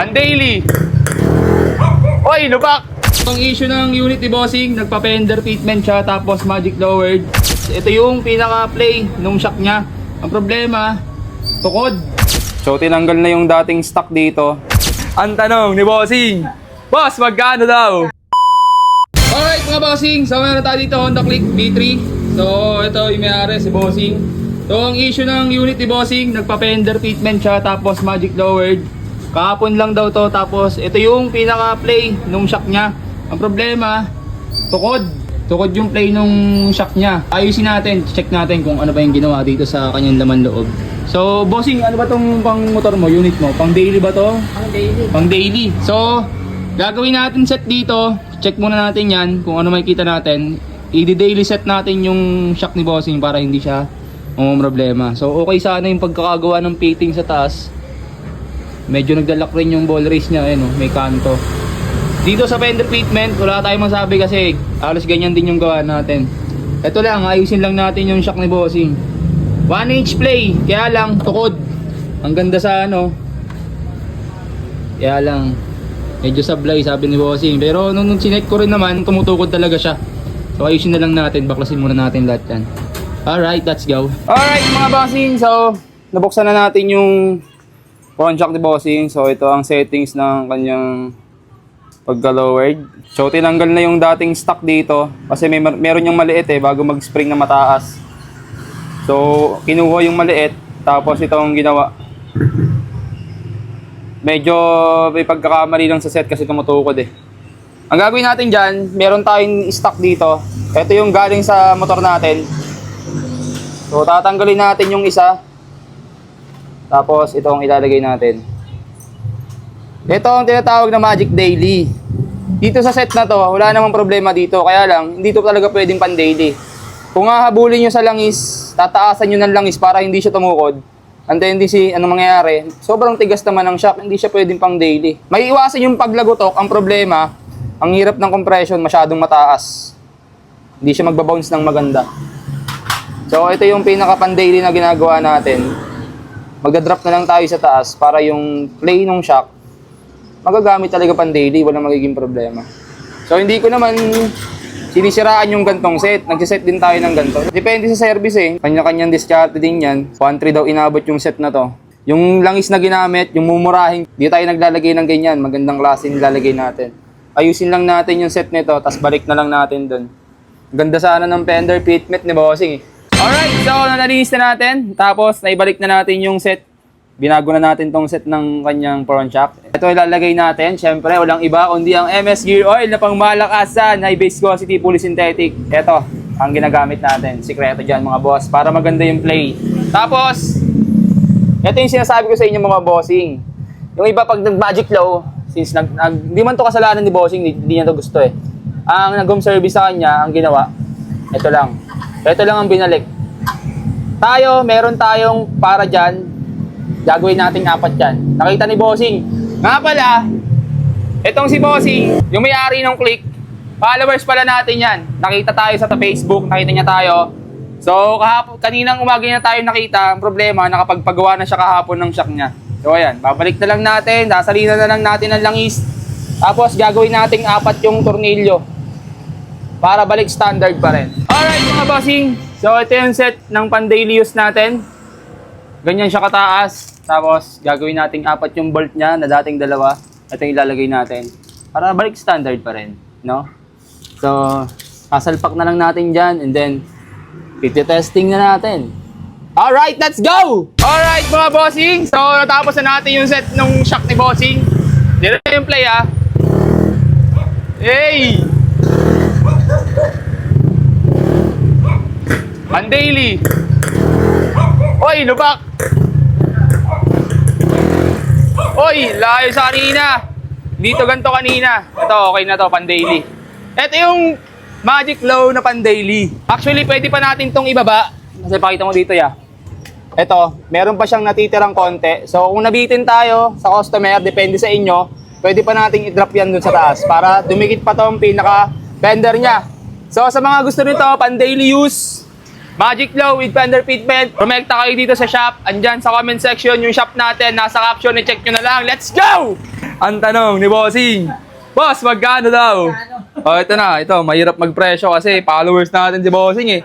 Pan-daily. Oy, lubak! Ang issue ng unit ni Bossing, nagpa-fender fitment siya tapos magic lowered. Ito yung pinaka-play nung shock niya. Ang problema, tukod. So tinanggal na yung dating stock dito. Ang tanong ni Bossing, Boss, magkano daw? Alright mga Bossing, so meron tayo dito Honda Click V3. So ito yung may-ari si Bossing. So ang issue ng unit ni Bossing, nagpa-fender fitment siya tapos magic lowered. Kahapon lang daw to, tapos ito yung pinaka-play nung shock niya. Ang problema, tukod. Tukod yung play nung shock niya. Ayusin natin, check natin kung ano ba yung ginawa dito sa kanyang laman loob. So, Bossing, ano ba tong pang motor mo, unit mo? Pang daily ba to? Pang daily. Pang daily. So, gagawin natin set dito. Check muna natin yan kung ano makikita natin. I-daily set natin yung shock ni Bossing para hindi siya problema. So, okay sana yung pagkakagawa ng fitting sa taas. Medyo nagdalak rin yung ball race niya, ayun, may kanto. Dito sa fender fitment, wala tayong masabi kasi halos ganyan din yung gawa natin. Ito lang, ayusin lang natin yung shock ni Bossing. 1-inch play, kaya lang tukod. Ang ganda sa ano. Kaya lang medyo sablay sabi ni Bossing. Pero nung sinek ko rin naman, tumutukod talaga siya. So ayusin na lang natin, baklasin muna natin lahat yan. Alright, let's go. Alright mga Bossing, so nabuksan na natin yung front shock ni Bossing. So ito ang settings ng kanyang pagka-lowered. So tinanggal na yung dating stock dito kasi meron yung maliit bago mag-spring na mataas. So kinuha yung maliit tapos itong ginawa. Medyo may pagkakamali lang sa set kasi tumutukod Ang gagawin natin dyan, meron tayong stock dito. Ito yung galing sa motor natin. So tatanggalin natin yung isa. Tapos ito ang ilalagay natin. Ito ang tinatawag na Magic Daily. Dito sa set na to, wala namang problema dito. Kaya lang, hindi to talaga pwedeng pan-daily. Kung hahabulin nyo sa langis, tataasan nyo ng langis para hindi siya tumukod. Ang tendency, anong mangyayari? Sobrang tigas naman ng shock, hindi siya pwedeng pang-daily. May iwasan yung paglagotok. Ang problema, ang hirap ng compression, masyadong mataas. Hindi siya magbabounce ng maganda. So ito yung pinaka-pan-daily na ginagawa natin. Magdadrop na lang tayo sa taas para yung play ng shock magagamit talaga pang daily, walang magiging problema. So hindi ko naman sinisiraan yung gantong set. Nagsiset din tayo ng ganto. Depende sa service Kanya-kanyang diskarte din yan. 1.3 daw inabot yung set na to. Yung langis na ginamit, yung mumurahin, di tayo naglalagay ng ganyan. Magandang klase nilalagay natin. Ayusin lang natin yung set nito, tas balik na lang natin dun. Ganda sana ng fender fitment ni Bossing Alright, so nalinis na natin. Tapos naibalik na natin yung set. Binago na natin tong set ng kanyang front shock. Ito ilalagay natin. Siyempre, walang iba kundi ang MS Gear Oil na pang malakasan, high viscosity, fully synthetic. Ito ang ginagamit natin. Sikreto dyan mga boss. Para maganda yung play. Tapos, ito yung sinasabi ko sa inyo mga Bossing. Yung iba pag nag-magic low, since hindi man to kasalanan ni Bossing, hindi niya to gusto Ang nag-home service sa kanya, ang ginawa, ito lang. Ito lang ang binalik. Tayo, meron tayong para dyan. Gagawin nating 4 dyan. Nakita ni Bossing. Nga pala, itong si Bossing, yung may-ari ng Click, followers pala natin yan. Nakita tayo sa Facebook, nakita niya tayo. So, kaninang umaga niya tayo nakita. Ang problema, nakapagpagawa na siya kahapon ng shock niya. So, ayan, babalik na lang natin. Sasalina na lang natin ang langis. Tapos, gagawin nating 4 yung tornilyo. Para balik standard pa rin. Alright mga Bossing. So ito yung set ng pan-daily use natin. Ganyan siya kataas. Tapos gagawin nating 4 yung bolt niya na dating 2. Ito yung ilalagay natin. Para balik standard pa rin. No? So kasalpak na lang natin dyan. And then testing na natin. Alright, let's go! Alright mga Bossing. So natapos na natin yung set ng shock ni Bossing. Dito yung play Hey! Pan-daily. Oy, lubak. Oy, layo sa kanina. Dito ganito kanina. Ito, okay na to, pan-daily. Ito yung magic low na pan-daily. Actually, pwede pa natin tong ibaba. Kasi pakita mo dito Ito, meron pa siyang natitirang konti. So, kung nabitin tayo sa customer, depende sa inyo, pwede pa nating i-drop yan dun sa taas para dumikit pa tong pinaka-fender niya. So sa mga gusto nito, pan-daily use, Magic Low with fender fitment, rumekta kayo dito sa shop. Andyan sa comment section yung shop natin, nasa caption, i-check nyo na lang. Let's go! Ang tanong ni Bossing, Boss, magkano daw? Oh, ito na. Ito, mahirap magpresyo kasi followers natin si Bossing eh.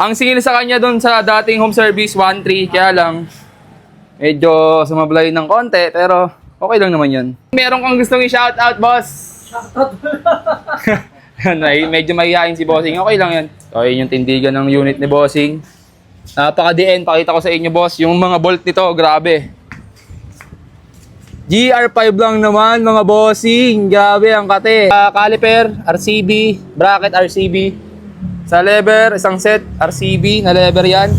Ang singil sa kanya doon sa dating home service, 1.3. Kaya lang, medyo sumablay ng konti. Pero, okay lang naman yun. Meron kang gustong i-shoutout, boss? Medyo mahihain si Bossing. Okay lang yan. So, yun yung tindigan ng unit ni Bossing. Napaka-DN. Pakita ko sa inyo, boss. Yung mga bolt nito, grabe. GR5 lang naman mga bossing. Grabe ang kate. Caliper, RCB, bracket RCB. Sa lever, isang set, RCB na lever yan.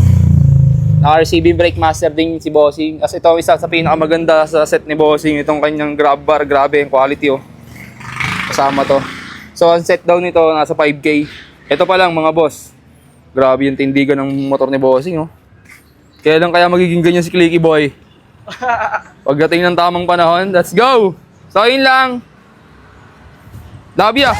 RCB brake master din si bossing. As ito isa sa pinakamaganda sa set ni bossing. Itong kanyang grab bar. Grabe ang quality oh. Kasama to. So ang set daw nito nasa 5K. Ito pa lang mga boss. Grabe yung tindigan ng motor ni bossing oh. Kailan kaya magiging ganyan si Clicky Boy? Pagdating ng tamang panahon, let's go! So, yun lang. Love ya!